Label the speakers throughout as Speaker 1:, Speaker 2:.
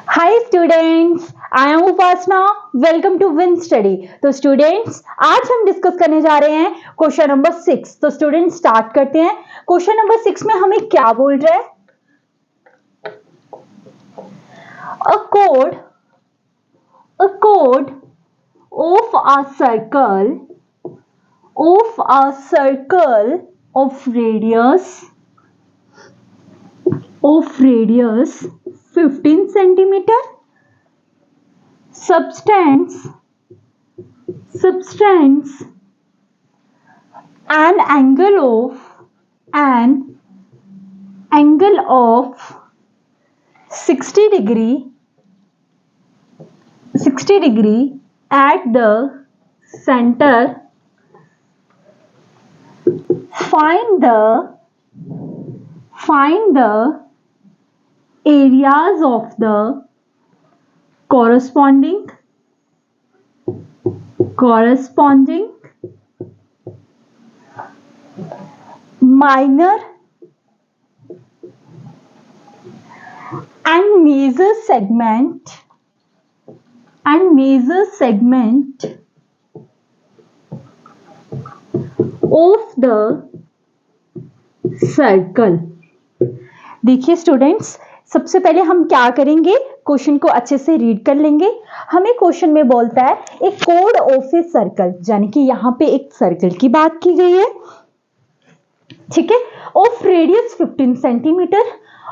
Speaker 1: Hi students, I am Upasana. Welcome to win study. तो students, आज हम डिस्कस करने जा रहे हैं क्वेश्चन नंबर 6। तो स्टूडेंट्स स्टार्ट करते हैं। क्वेश्चन नंबर 6 में हमें क्या बोल रहा है? A code of a circle of radius 15 centimeter substance an angle of 60 degree at the center. Find the areas of the corresponding minor and major segment of the circle. देखिए students, सबसे पहले हम क्या करेंगे, क्वेश्चन को अच्छे से read कर लेंगे। हमें क्वेश्चन में बोलता है एक कोड ऑफ ए सर्कल, यानी कि यहाँ पे एक सर्कल की बात की गई है, ठीक है, ऑफ रेडियस 15 सेंटीमीटर,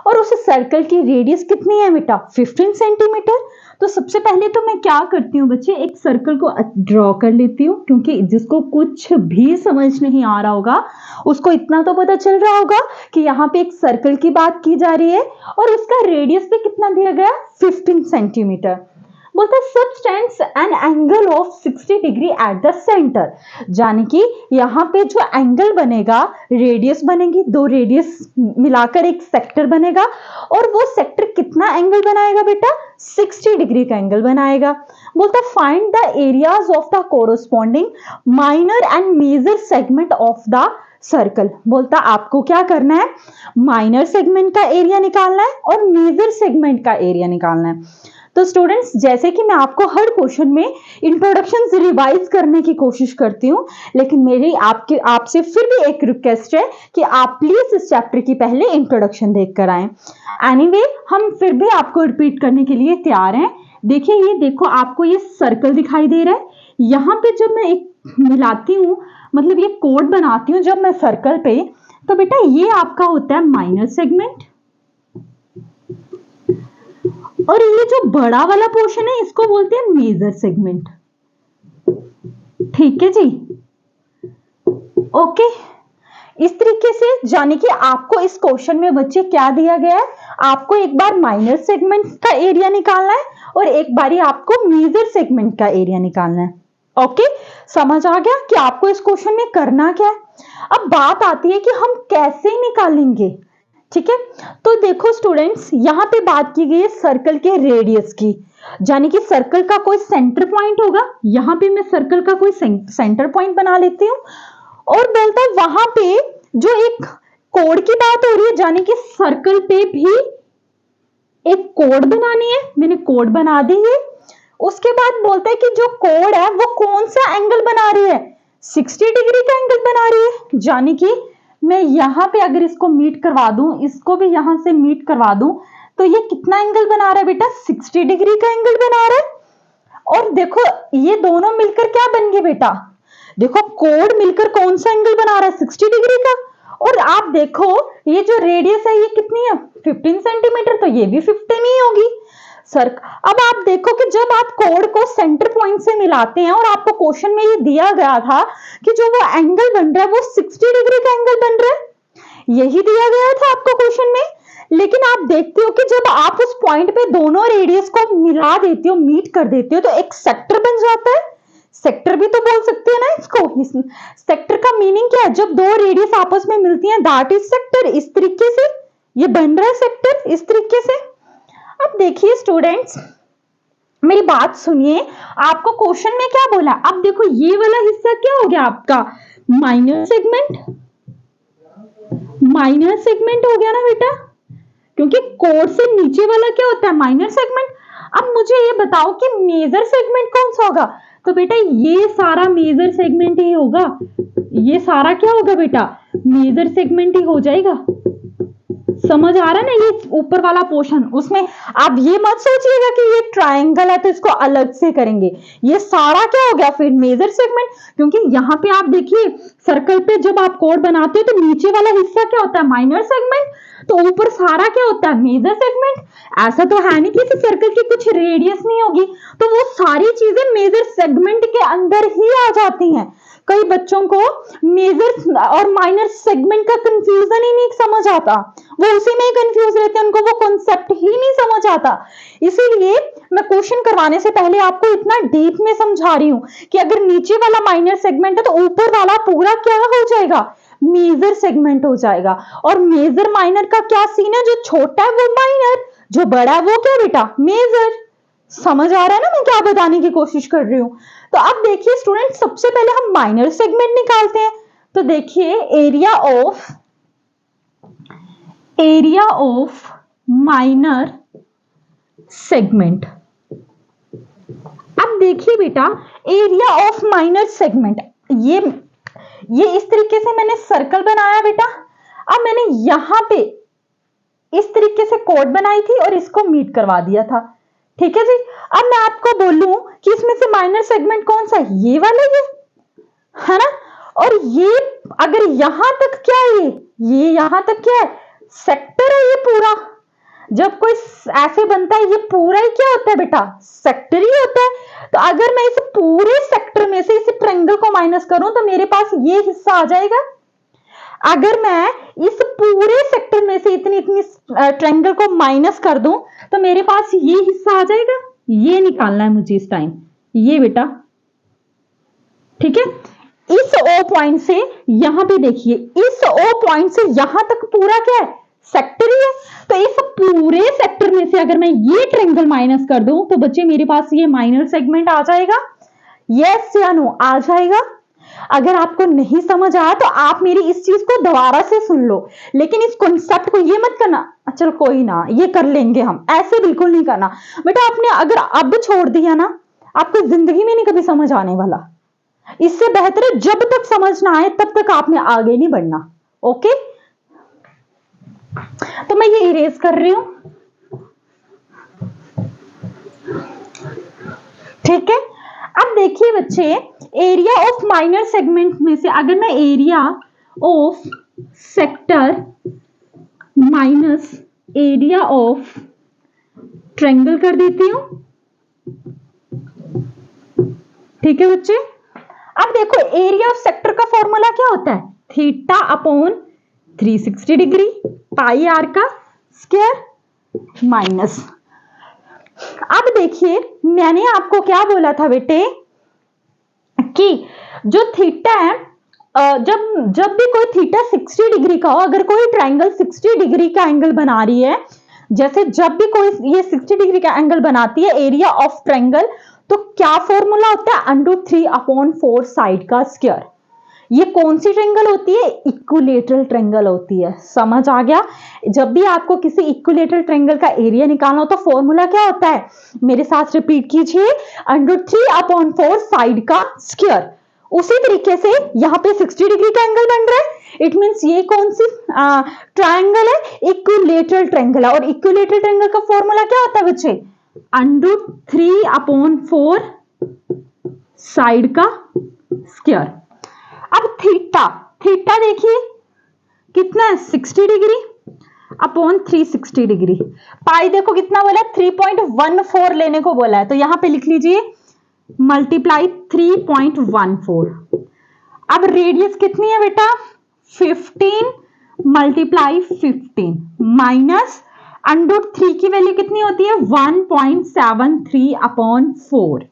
Speaker 1: और उस सर्कल की रेडियस कितनी है बेटा? 15 सेंटीमीटर। तो सबसे पहले तो मैं क्या करती हूँ बच्चे, एक सर्कल को ड्रॉ कर लेती हूँ, क्योंकि जिसको कुछ भी समझ नहीं आ रहा होगा उसको इतना तो पता चल रहा होगा कि यहाँ पे एक सर्कल की बात की जा रही है और उसका रेडियस भी कितना दिया गया? 15 सेंटीमीटर। बोलता है subtends an angle of 60 degree at the centre, यानी कि यहाँ पे जो एंगल बनेगा, रेडियस बनेगी, दो रेडियस मिलाकर एक सेक्टर बनेगा, और वो सेक्टर कितना एंगल बनाएगा बेटा? 60 डिग्री का एंगल बनाएगा। बोलता है find the areas of the corresponding minor and major segment of the circle. बोलता आपको क्या करना है? माइनर सेगमेंट का एरिया निकालना है और मेजर सेगमेंट का एरिया निकालना है। तो स्टूडेंट्स, जैसे कि मैं आपको हर क्वेश्चन में इंट्रोडक्शन रिवाइज करने की कोशिश करती हूँ, लेकिन मेरी आपसे फिर भी एक रिक्वेस्ट है कि आप प्लीज इस चैप्टर की पहले इंट्रोडक्शन देख कर आए। एनीवे, हम फिर भी आपको रिपीट करने के लिए तैयार हैं। देखिए, ये देखो, आपको ये सर्कल दिखाई दे रहा है। यहाँ पे जब मैं एक मिलाती हूँ, मतलब ये कोड बनाती हूँ जब मैं सर्कल पे, तो बेटा ये आपका होता है माइनर सेगमेंट, और ये जो बड़ा वाला पोर्शन है इसको बोलते हैं मेजर सेगमेंट। ठीक है जी, ओके। इस तरीके से, यानी कि आपको इस क्वेश्चन में बच्चे क्या दिया गया है, आपको एक बार माइनर सेगमेंट का एरिया निकालना है और एक बारी आपको मेजर सेगमेंट का एरिया निकालना है। ओके, समझ आ गया कि आपको इस क्वेश्चन में करना क्या है। अब बात आती है कि हम कैसे निकालेंगे, ठीक है। तो देखो स्टूडेंट्स, यहाँ पे बात की गई है सर्कल के रेडियस की, यानी कि सर्कल का कोई सेंटर पॉइंट होगा। यहाँ पे मैं सर्कल का कोई सेंटर पॉइंट बना लेती हूँ, और बोलता है वहां पे जो एक कोड की बात हो रही है, यानी कि सर्कल पे भी एक कोड बनानी है। मैंने कोड बना दी है। उसके बाद बोलता है कि जो कोड है वो कौन सा एंगल बना रही है? 60 डिग्री का एंगल बना रही है, यानी कि मैं यहाँ पे अगर इसको मीट करवा दूं, इसको भी यहां से मीट करवा दूं, तो ये कितना एंगल बना रहा है बेटा? 60 डिग्री का एंगल बना रहा है। और देखो, ये दोनों मिलकर क्या बन गए बेटा? देखो, कोड मिलकर कौन सा एंगल बना रहा है? 60 डिग्री का। और आप देखो, ये जो रेडियस है ये कितनी है? 15 सेंटीमीटर, तो ये भी 15 ही होगी सर। अब आप देखो कि जब आप कोड को सेंटर पॉइंट से मिलाते हैं, और आपको क्वेश्चन में ये दिया गया था कि जो वो एंगल बन रहा है वो 60 डिग्री का एंगल बन रहा है, यही दिया गया था आपको क्वेश्चन में। लेकिन आप देखते हो कि जब आप उस पॉइंट पे दोनों रेडियस को मिला देते हो, मीट कर देते हो, तो एक सेक्टर बन जाता है। सेक्टर भी तो बोल सकते हैं ना इसको। सेक्टर का मीनिंग क्या है? जब दो रेडियस आपस में मिलती हैं, दैट इज सेक्टर। इस तरीके से ये बन रहा है सेक्टर, इस तरीके से। अब देखिए स्टूडेंट्स, मेरी बात सुनिए, आपको क्वेश्चन में क्या बोला? अब देखो, ये वाला हिस्सा क्या हो गया आपका? Minor segment. माइनर सेगमेंट हो गया ना बेटा, क्योंकि कोड से नीचे वाला क्या होता है, माइनर सेगमेंट। अब मुझे ये बताओ कि मेजर सेगमेंट कौन सा होगा, तो बेटा ये सारा मेजर सेगमेंट ही होगा, ये सारा क्या होगा बेटा, मेजर सेगमेंट ही हो जाएगा। समझ आ रहा है ना, ये ऊपर वाला पोर्शन, उसमें आप ये मत सोचिएगा कि ये ट्रायंगल है तो इसको अलग से करेंगे, ये सारा क्या हो गया फिर मेजर सेगमेंट। क्योंकि यहाँ पे आप देखिए सर्कल पे जब आप कोड बनाते हो तो नीचे वाला हिस्सा क्या होता है, माइनर सेगमेंट, तो ऊपर सारा क्या होता है, मेजर सेगमेंट। ऐसा तो है नहीं कि इस सर्कल की कुछ रेडियस नहीं होगी, तो वो सारी चीजें मेजर सेगमेंट के अंदर ही आ जाती हैं। कई बच्चों को मेजर और माइनर सेगमेंट का कंफ्यूजन ही नहीं समझ आता, वो उसी में ही कंफ्यूज रहते हैं, उनको वो कॉन्सेप्ट ही नहीं समझ आता। इसीलिए मैं क्वेश्चन करवाने से पहले आपको इतना डीप में समझा रही हूं कि अगर नीचे वाला माइनर सेगमेंट है तो ऊपर वाला पूरा क्या हो जाएगा, मेजर सेगमेंट हो जाएगा। और मेजर माइनर का क्या सीन है, जो छोटा है वो माइनर, जो बड़ा है वो क्या बेटा, मेजर। समझ आ रहा है ना मैं क्या बताने की कोशिश कर रही हूं। तो अब देखिए स्टूडेंट, सबसे पहले हम माइनर सेगमेंट निकालते हैं। तो देखिए एरिया ऑफ माइनर सेगमेंट। अब देखिए बेटा एरिया ऑफ माइनर सेगमेंट, ये इस तरीके से मैंने सर्कल बनाया बेटा। अब मैंने यहां पे इस तरीके से कोड बनाई थी और इसको मीट करवा दिया था, ठीक है जी। अब मैं आपको बोलूं कि इसमें से माइनर सेगमेंट कौन सा, ये वाला, ये है ना। और ये अगर यहां तक क्या है, ये यहां तक क्या है, सेक्टर है ये पूरा। जब कोई ऐसे बनता है ये पूरा ही क्या होता है बेटा, सेक्टर ही होता है। तो अगर मैं इस पूरे सेक्टर में से इस ट्रायंगल को माइनस करूं तो मेरे पास ये हिस्सा आ जाएगा। अगर मैं इस पूरे सेक्टर में से इतनी इतनी ट्रायंगल को माइनस कर दूं तो मेरे पास ये हिस्सा आ जाएगा। ये निकालना है मुझे इस टाइम, ये बेटा, ठीक है। इस O पॉइंट से यहां पे देखिए, इस O पॉइंट से यहां तक पूरा क्या है, सेक्टर ही है। तो इस पूरे सेक्टर में से अगर मैं ये ट्रायंगल माइनस कर दूं तो बच्चे मेरे पास ये माइनर सेगमेंट आ जाएगा। यस या नो, आ जाएगा। अगर आपको नहीं समझ आया तो आप मेरी इस चीज को दोबारा से सुन लो, लेकिन इस कॉन्सेप्ट को ये मत करना चल कोई ना ये कर लेंगे हम, ऐसे बिल्कुल नहीं करना बेटा। आपने अगर अब छोड़ दिया ना, आपको जिंदगी में नहीं कभी समझ आने वाला। इससे बेहतर है जब तक समझ ना आए तब तक आपने आगे नहीं बढ़ना। ओके, तो मैं ये इरेज कर रही हूं, ठीक है। अब देखिए बच्चे, एरिया ऑफ माइनर सेगमेंट में से अगर मैं area of sector minus area of triangle कर देती हूं, ठीक है बच्चे। अब देखो एरिया ऑफ सेक्टर का फॉर्मूला क्या होता है, theta upon 360 degree pi r का स्क्वायर माइनस। अब देखिए मैंने आपको क्या बोला था बेटे कि जो थीटा है, जब भी कोई थीटा 60 डिग्री का हो, अगर कोई ट्रायंगल 60 डिग्री का एंगल बना रही है, जैसे जब भी कोई ये 60 डिग्री का एंगल बनाती है एरिया ऑफ ट्रायंगल, तो क्या फॉर्मूला होता है, √3/4 साइड का स्क्वायर। ये कौन सी ट्रायंगल होती है, इक्विलेटरल ट्रायंगल होती है। समझ आ गया। जब भी आपको किसी इक्विलेटरल ट्रायंगल का एरिया निकालना हो तो फॉर्मूला क्या होता है, मेरे साथ रिपीट कीजिए, √3/4 साइड का स्क्वायर। उसी तरीके से यहाँ पे 60 डिग्री का एंगल बन रहा है, इट मींस ये कौन सी ट्रायंगल है, इक्विलेटरल ट्रायंगल है। और इक्विलेटरल ट्रायंगल का फॉर्मूला क्या होता है बच्चे, √3/4 साइड का स्क्वायर। अब थीटा देखिए कितना है, 60 डिग्री अपॉन 360 डिग्री। पाई देखो कितना बोला, 3.14 लेने को बोला है, तो यहां पे लिख लीजिए मल्टीप्लाई 3.14। अब रेडियस कितनी है बेटा, 15 मल्टीप्लाई 15 माइनस √3 की वैल्यू कितनी होती है, 1.73/4।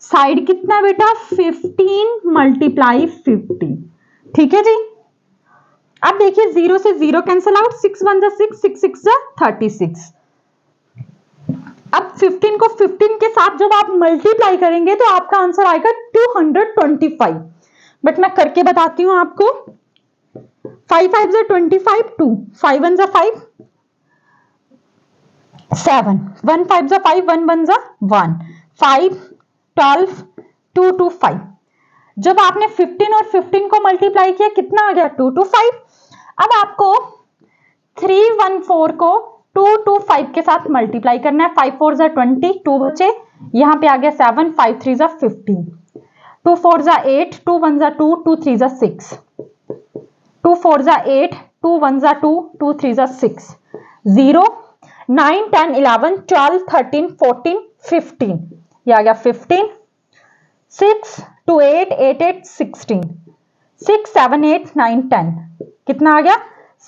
Speaker 1: साइड कितना बेटा, 15 मल्टीप्लाई 15, ठीक है जी। अब देखिए 0 से 0 कैंसिल आउट, 6 1 6, 6 6 36। अब 15 को 15 के साथ जब आप मल्टीप्लाई करेंगे तो आपका आंसर आएगा 225। बट मैं करके बताती हूं आपको। 5 5 जा 25, 2 5 1 जा 5 7 1 5 जा 5 1 1 जा 1 5 12 2 2 5। जब आपने 15 और 15 को मल्टीप्लाई किया कितना आ गया 2 2 5। अब आपको 3 1 4 को 2 2 5 के साथ मल्टीप्लाई करना है। 5 4 जा 20, 2 बचे, यहां पे आ गया 7, 5 3 जा 15, 2 4 जा 8, 2 1 जा 2, 2 3 जा 6, 2 4 जा 8, 2 1 जा 2, 2 3 जा 6, 0 9 10 11 12 13 14 15, ये आ गया 15, 6 2 8 8 8 16, 6 7 8 9 10, कितना आ गया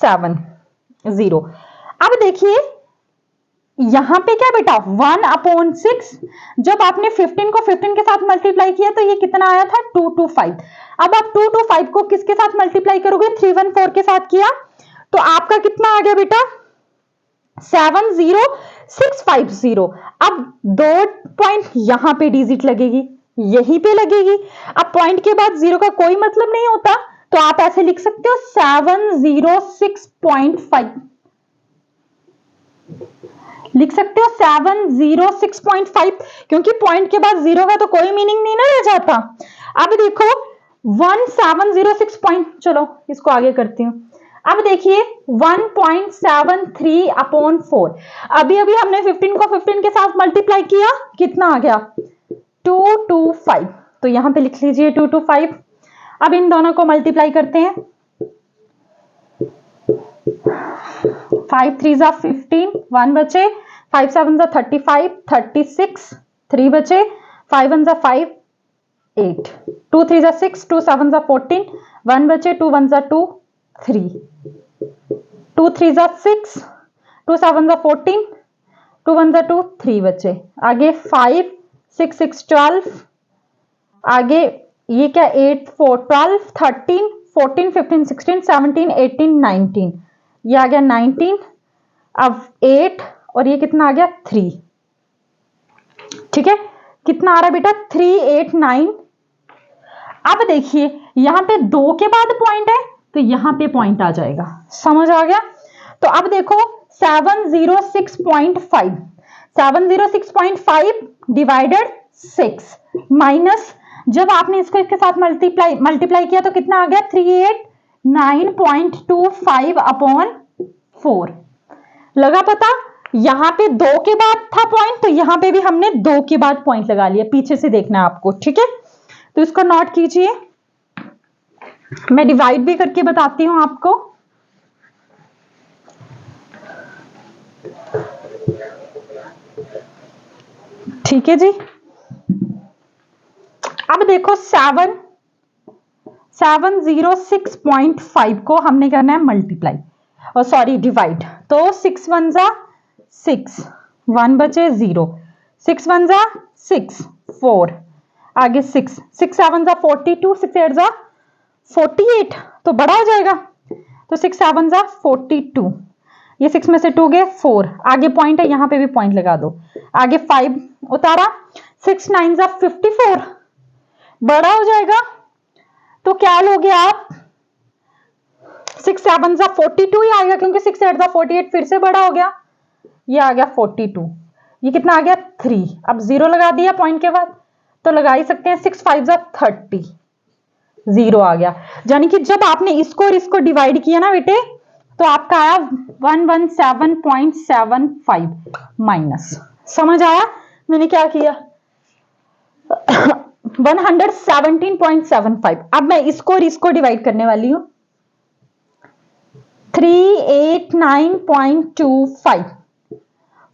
Speaker 1: 7 0। अब देखिए यहां पे क्या बेटा 1/6, जब आपने 15 को 15 के साथ मल्टीप्लाई किया तो ये कितना आया था 2 2 5। अब आप 2 2 5 को किसके साथ मल्टीप्लाई करोगे 3 1 4 के साथ किया तो आपका कितना आ गया बेटा 7 0 6 5 0। अब 2 पॉइंट यहां पे डिजिट लगेगी, यहीं पे लगेगी। अब पॉइंट के बाद 0 का कोई मतलब नहीं होता तो आप ऐसे लिख सकते हो 706.5 लिख सकते हो 706.5, क्योंकि पॉइंट के बाद 0 का तो कोई मीनिंग नहीं ना रह जाता। अब देखो 1706 पॉइंट, चलो इसको आगे करती हूं। अब देखिए 1.73/4, अभी अभी हमने 15 को 15 के साथ मल्टीप्लाई किया, कितना आ गया 225, तो यहां पे लिख लीजिए 225। अब इन दोनों को मल्टीप्लाई करते हैं, 5 3 जा 15, 1 बचे, 5 7 जा 35 36, 3 बचे, 5 1 जा 5 8, 2 3 जा 6, 2 7 जा 14, 1 बचे, 2 1 जा 2 3, 2 3 जा 6, 2 7 जा 14, 2 1 जा 2 3 बचे, आगे 5 6 6 12, आगे ये क्या 8 4 12 13 14 15 16 17 18 19, ये आ गया 19, अब 8 और ये कितना आ गया 3, ठीक है, कितना आ रहा है बेटा 389। अब देखिए यहां पे 2 के बाद पॉइंट है तो यहां पे पॉइंट आ जाएगा, समझ आ गया। तो अब देखो 706.5, 706.5 डिवाइडेड 6 माइनस, जब आपने इसको इसके साथ मल्टीप्लाई किया तो कितना आ गया 389.25/4। लगा पता, यहां पे 2 के बाद था पॉइंट तो यहां पे भी हमने 2 के बाद पॉइंट लगा लिया, पीछे से देखना है आपको, ठीक है। तो इसको नोट कीजिए, मैं डिवाइड भी करके बताती हूं आपको। ठीक है जी। अब देखो 706.5 को हमने करना है मल्टीप्लाई और सॉरी डिवाइड, तो 6 1 जा 6, 1 बचे 0, 6 1 जा 6 4, आगे 6 6 7 जा 42, 6 8 जा 48, तो बड़ा हो जाएगा, तो 6 7 जा 42, ये 6 में से 2 गए 4, आगे पॉइंट है यहां पे भी पॉइंट लगा दो, आगे 5 उतारा, 6 9 जा 54, बड़ा हो जाएगा, तो क्या लोगे आप 6 7 जा 42 ही आएगा, क्योंकि 6 8 जा 48 फिर से बड़ा हो गया, ये आ गया 42, ये कितना आ गया 3, अब 0 लगा दिया पॉइंट के बाद, तो लगा ही सकते हैं 6 5 जा 30, 0 आ गया। यानी कि जब आपने इसको और इसको डिवाइड किया ना बेटे तो आपका आया 117.75 माइनस, समझ आया मैंने क्या किया 117.75। अब मैं इसको और इसको डिवाइड करने वाली हूं, 389.25,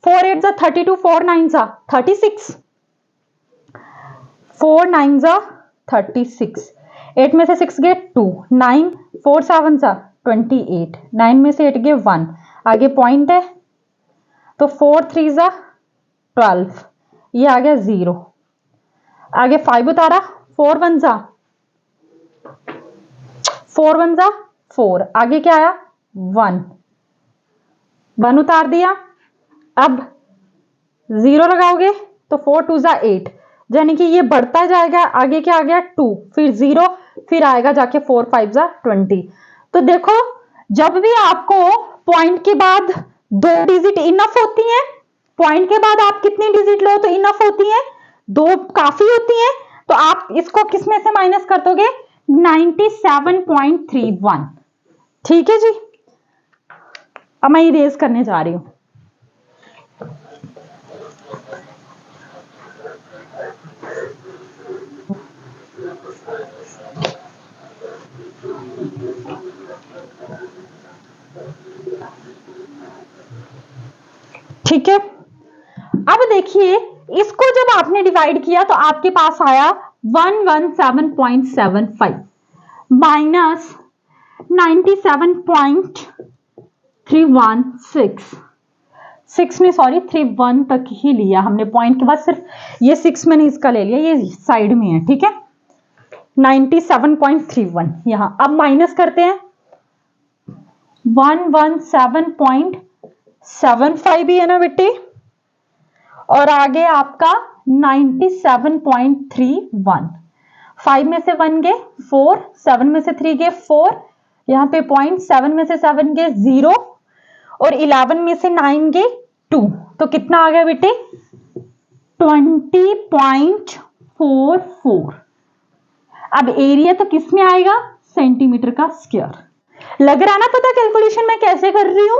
Speaker 1: 4 8 जा 32, 4 9 जा 36, 4 9 जा 36, 8 में से 6 गए 2, 9 4 7 जा 28, 9 में से 8 गए 1, आगे पॉइंट है तो 4 3 जा 12, ये आ गया 0, आगे 5 उतारा, 4 1 जा 4, आगे क्या आया 1 उतार दिया, अब 0 लगाओगे तो 4 2 जा 8, यानी कि ये बढ़ता जाएगा, आगे क्या आ गया 2, फिर 0, फिर आएगा जाके 4 5 जा 20। तो देखो जब भी आपको पॉइंट के बाद 2 डिजिट इनफ होती हैं, पॉइंट के बाद आप कितनी डिजिट लो तो इनफ होती हैं, 2 काफी होती हैं, तो आप इसको किस में से माइनस कर दोगे, 97.31। ठीक है जी। अब मैं इरेज करने जा रही हूं। ठीक है, अब देखिए इसको जब आपने डिवाइड किया तो आपके पास आया 117.75 माइनस 97.316। 6 ने सॉरी 31 तक ही लिया हमने, पॉइंट के बाद सिर्फ ये 6 मैंने इसका ले लिया, ये साइड में है। ठीक है, 97.31 यहां। अब माइनस करते हैं, 117.75 भी है ना बेटे, और आगे आपका 97.31। 5 में से 1 गए 4, 7 में से 3 गए 4, यहाँ पे पॉइंट, 7 में से 7 गए 0, और 11 में से 9 गए 2, तो कितना आ गया बेटे, 20.44। अब एरिया तो किस में आएगा, सेंटीमीटर का स्क्वायर। लग रहा ना पता कैलकुलेशन मैं कैसे कर रही हूं।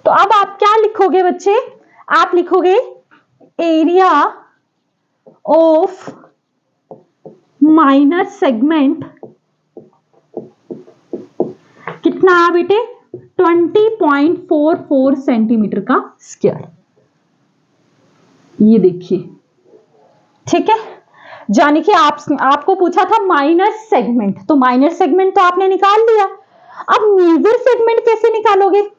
Speaker 1: तो अब आप क्या लिखोगे बच्चे, आप लिखोगे एरिया ऑफ माइनर सेगमेंट कितना है बेटे, 20.44 सेंटीमीटर का स्क्वायर। ये देखिए, ठीक है, यानी कि आपको पूछा था माइनर सेगमेंट, तो माइनर सेगमेंट तो आपने निकाल लिया। अब मेजर सेगमेंट कैसे निकालोगे।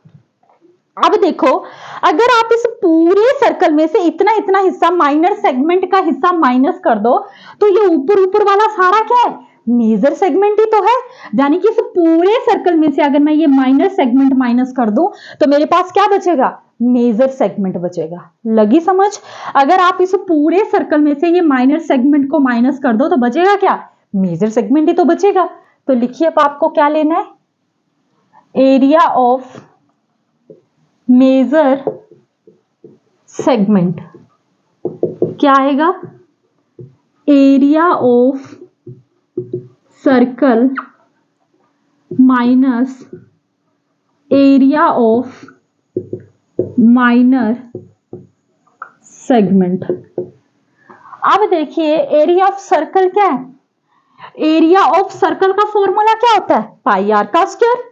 Speaker 1: अब देखो, अगर आप इस पूरे सर्कल में से इतना इतना हिस्सा माइनर सेगमेंट का हिस्सा माइनस कर दो, तो ये ऊपर ऊपर वाला सारा क्या है, मेजर सेगमेंट ही तो है। यानी कि इस पूरे सर्कल में से अगर मैं ये माइनर सेगमेंट माइनस कर दूं तो मेरे पास क्या बचेगा, मेजर सेगमेंट बचेगा। लगी समझ। अगर आप इस पूरे सर्कल में से ये माइनर सेगमेंट को माइनस कर दो तो बचेगा क्या, मेजर सेगमेंट ही तो बचेगा। तो लिखिए अब आपको क्या लेना है, एरिया ऑफ मेजर सेगमेंट क्या आएगा, area of circle minus area of minor segment. अब देखिए एरिया ऑफ सर्कल क्या है, एरिया ऑफ सर्कल का फॉर्मूला क्या होता है, पाई आर का स्क्वायर।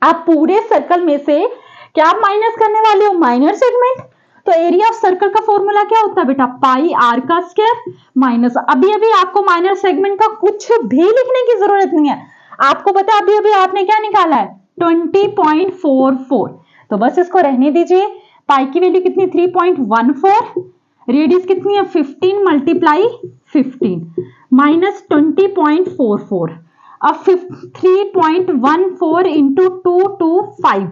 Speaker 1: आप पूरे सर्कल में से क्या आप माइनस करने वाले हो, माइनर सेगमेंट, तो एरिया ऑफ सर्कल का फॉर्मूला क्या होता है बेटा, पाई आर का स्क्वायर माइनस, अभी अभी आपको माइनर सेगमेंट का कुछ भी लिखने की जरूरत नहीं है, आपको पता है अभी अभी आपने क्या निकाला है 20.44, तो बस इसको रहने दीजिए। पाई की वैल्यू कितनी 3.14, रेडियस कितनी है 15 मल्टीप्लाई 15 माइनस 20.44, अब 3.14 इंटू 225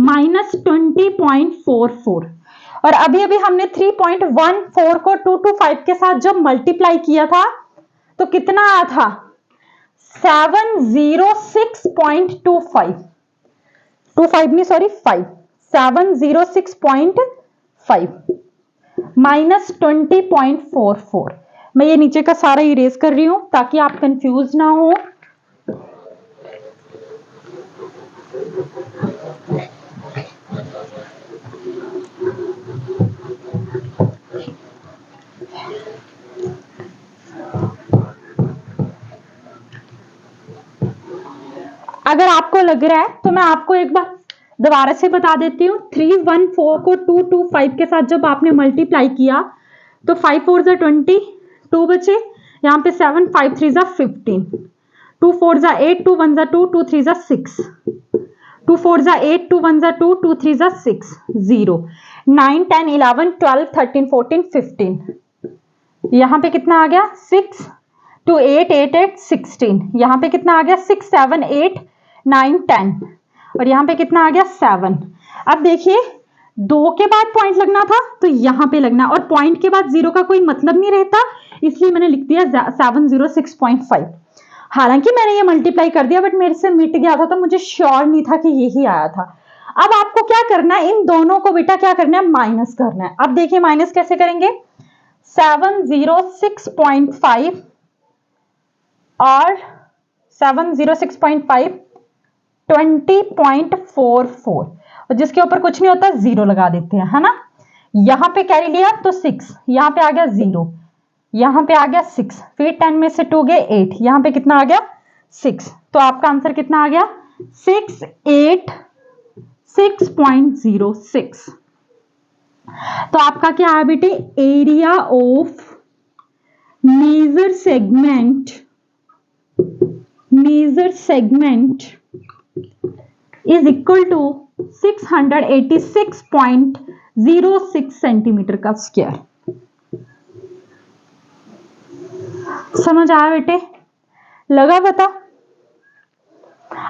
Speaker 1: माइनस 20.44, और अभी अभी हमने 3.14 को 225 के साथ जब मल्टीप्लाई किया था तो कितना आया था 706.25 नहीं सॉरी 706.5 माइनस 20.44। मैं ये नीचे का सारा इरेज कर रही हूं ताकि आप कंफ्यूज ना हो। अगर आपको लग रहा है तो मैं आपको एक बार दोबारा से बता देती हूँ। 314 को 225 के साथ जब आपने मल्टीप्लाई किया तो 5 4 जा 20, 2 बचे, यहाँ पे 7, 5 3 जा 15, 2 4 जा 8, 2 1 जा 2, 2 3 जा 6, 2 4 जा 8, 2 1 जा 2, 2 3 जा 6, 0, 9 10 11 12 13 14 15, यहाँ पे कितना आ गया 6, 2 8 8 8 16, यहाँ पे कितना आ गया 6 7 8 9 10, और यहाँ पे कितना आ गया 7। अब देखिए 2 के बाद पॉइंट लगना था तो यहाँ पे लगना, और पॉइंट के बाद 0 का कोई मतलब नहीं रहता, इसलिए मैंने लिख दिया 706.5। हालांकि मैंने ये मल्टीप्लाई कर दिया बट मेरे से मिट गया था तो मुझे श्योर नहीं था कि यही आया था। अब आपको क्या करना है, इन दोनों को बेटा क्या करना है, माइनस करना है। अब देखिए माइनस कैसे करेंगे, 706.5 और 706.5 20.44, और जिसके ऊपर कुछ नहीं होता जीरो लगा देते हैं, है ना। यहां पे कैरी लिया तो 6, यहां पे आ गया 0, यहां पे आ गया 6, फिर 10 में से 2 गए 8, यहां पे कितना आ गया 6। तो आपका आंसर कितना आ गया 686.06। तो आपका क्या है बेटे, area of major segment is equal to 686.06 centimetre का स्क्वायर। समझ आया बेटे, लगा पता।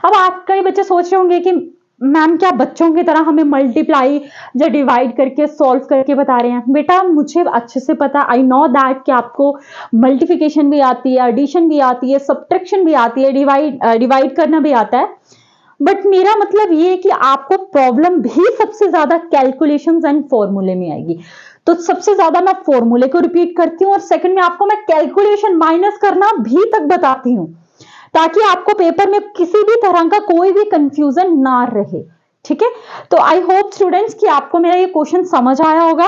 Speaker 1: अब आप कई बच्चे सोच रहे होंगे कि मैम क्या बच्चों की तरह हमें मल्टीप्लाई या डिवाइड करके सॉल्व करके बता रहे हैं। बेटा मुझे अच्छे से पता, आई नो दैट कि आपको मल्टीप्लिकेशन भी आती है, एडिशन भी आती है, सब्ट्रैक्शन भी आती है, डिवाइड करना भी आता है, बट मेरा मतलब ये है कि आपको प्रॉब्लम भी सबसे ज्यादा कैलकुलेशंस एंड फॉर्मूले में आएगी। तो सबसे ज्यादा मैं फॉर्मूले को रिपीट करती हूँ और सेकंड में आपको मैं कैलकुलेशन माइनस करना भी तक बताती हूँ, ताकि आपको पेपर में किसी भी तरह का कोई भी कंफ्यूजन ना रहे। ठीक है, तो आई होप स्टूडेंट्स कि आपको मेरा ये क्वेश्चन समझ आया होगा।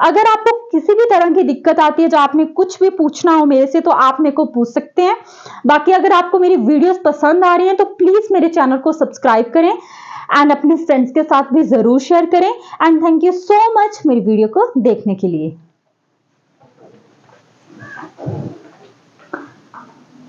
Speaker 1: अगर आपको किसी भी तरह की दिक्कत आती है, जो आपने कुछ भी पूछना हो मेरे से, तो आप मेरे को पूछ सकते हैं। बाकी अगर आपको मेरी वीडियोस पसंद आ रही हैं तो प्लीज मेरे चैनल को सब्सक्राइब करें एंड अपने फ्रेंड्स के साथ भी जरूर शेयर करें। And thank you so much मेरी वीडियो को देखने के लिए।